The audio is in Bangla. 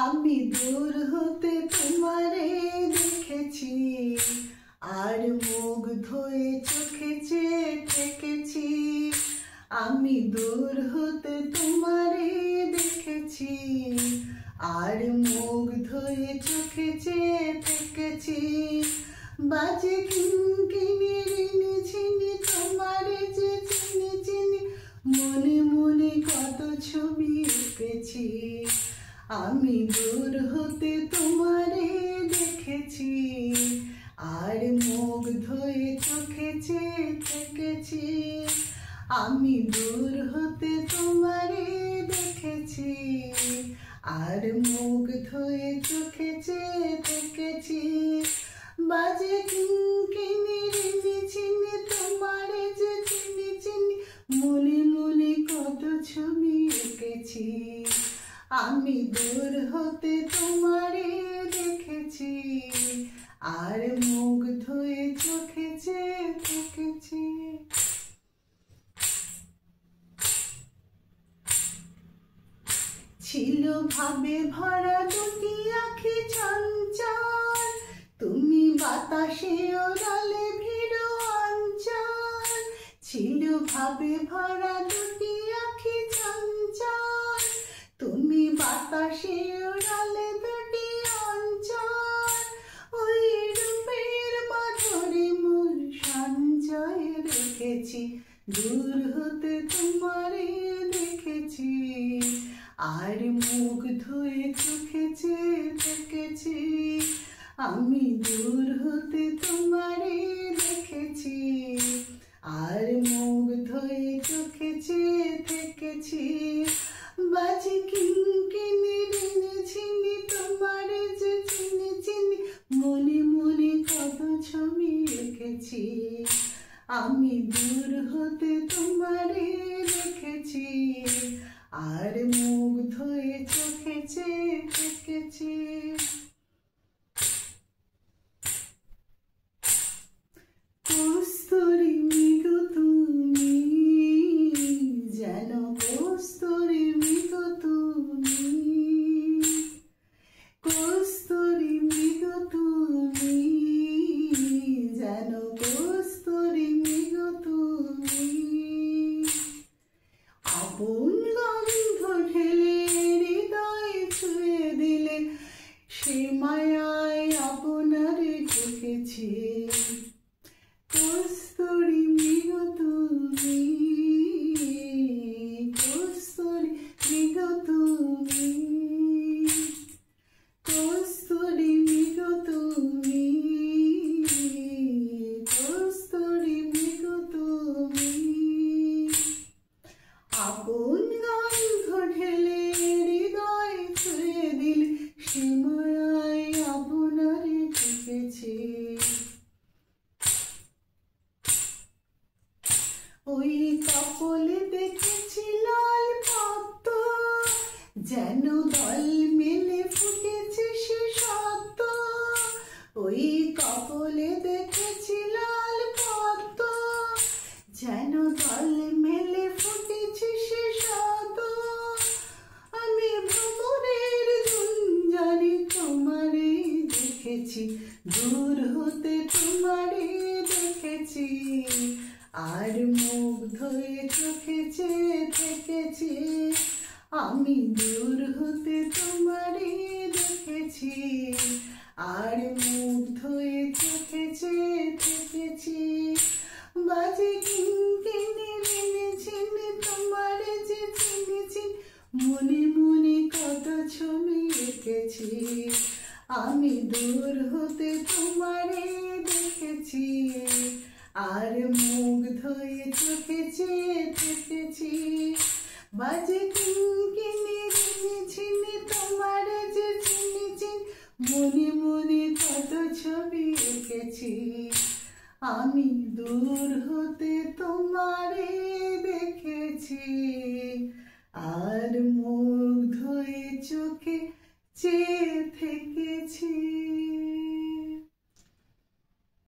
আমি দূর হতে তোমারে দেখেছি, আর মুগ্ধ হয়ে চোখে চেয়ে থেকেছি। আমি দূর হতে তোমারে দেখেছি, আর মুগ্ধ হয়ে চোখে চেয়ে থেকেছি। বাজে কিনকিনি ঋণী ছিনি তোমারে যে চিনি চিনি, মনে মনে কত ছবি এঁকেছি। আমি দূর হতে তোমারে দেখেছি, আর মুগ্ধ হয়ে চোখে চেয়ে থেকেছি। আমি দূর হতে তোমারে দেখেছি, আর মুগ্ধ হয়ে চোখে চেয়ে থেকেছি। বাজে কিনকিনি ঋণী ছিনি তোমারে যে চিনি চিনি, মনে মনে কত ছবি এঁকেছি। আমি দূর হতে তোমারে দেখেছি, আর মুগ্ধ হয়ে চোখে চেয়ে থেকেছি। ছিল ভাবে ভরা দুটি আঁখি চঞ্চল, তুমি বাতাসে ওড়ালে ভীরু অঞ্চল। ছিল ভাবে ভরা দুটি আঁখি চঞ্চল, তুমি বাতাসে ওড়ালে দুটি অঞ্চল। ওই রূপের মাধুরী মূল সঞ্চয়ে রেখেছি, দূর হতে তোমারে দেখেছি, আর মুগ্ধ হয়ে চোখে চেয়ে থেকেছি। আমি দূর হতে তোমারে দেখেছি, আর মুগ্ধ হয়ে চোখে চেয়ে থেকেছি। বাজে কিনকিনি ঋণী ছিনি তোমারে যে চিনি চিনি, মনে মনে কত ছবি এঁকেছি। আমি দূর হতে তোমারে দেখেছি, আর মুগ্ধ হয়ে চোখে চেয়ে থেকেছি। কস্তুরী মৃগ তুমি, যেন কস্তুরী মৃগ তুমি। কস্তুরী মৃগ তুমি, যেন কস্তুরী মৃগ তুমি। আপন গন্ধ ঢেলে হৃদয়ে ছুঁয়ে দিলে, সে মায়ায় আপনারে ঢুকেছি। কস্তুরী মৃগ তুমি, কস্তুরী মৃগ তুমি। কস্তুরী মৃগ তুমি, কস্তুরী মৃগ তুমি। আপন গন্ধ ঢেলে হৃদয় ছুঁয়ে দিলে, সে মায়ায় আপনারে ঢুকেছি। ওই কপলে দেখেছি লাল পদ্ম, যেন দল মেলে ফুটেছে সে সদ্য। ওই কপলে দেখেছি লাল পদ্ম, যেন দল মেলে ফুটেছে সে সদ্য। আমি ভ্রমরের গুঞ্জনে তোমারে দেখেছি, দূর হতে তোমারে দেখেছি, আর মুগ্ধ হয়ে চোখে চেয়ে থেকেছি। আমি দূর হতে তোমারে দেখেছি, আর মুগ্ধ হয়ে চোখে চেয়ে থেকেছি। বাজে কিনকিনি ঋণী ছিনি তোমারে যে চিনি চিনি, মনে মনে কত ছবি এঁকেছি। আমি দূর হতে তোমারে দেখেছি, আর মুগ্ধ হয়ে চোখে চেয়ে থেকেছি। বাজে কিনকিনি ঋণী ছিনি তোমারে যে চিনি চিনি, মনে মনে কত ছবি এঁকেছি। আমি দূর হতে তোমারে দেখেছি, আর মুগ্ধ হয়ে চোখে চেয়ে থেকেছি।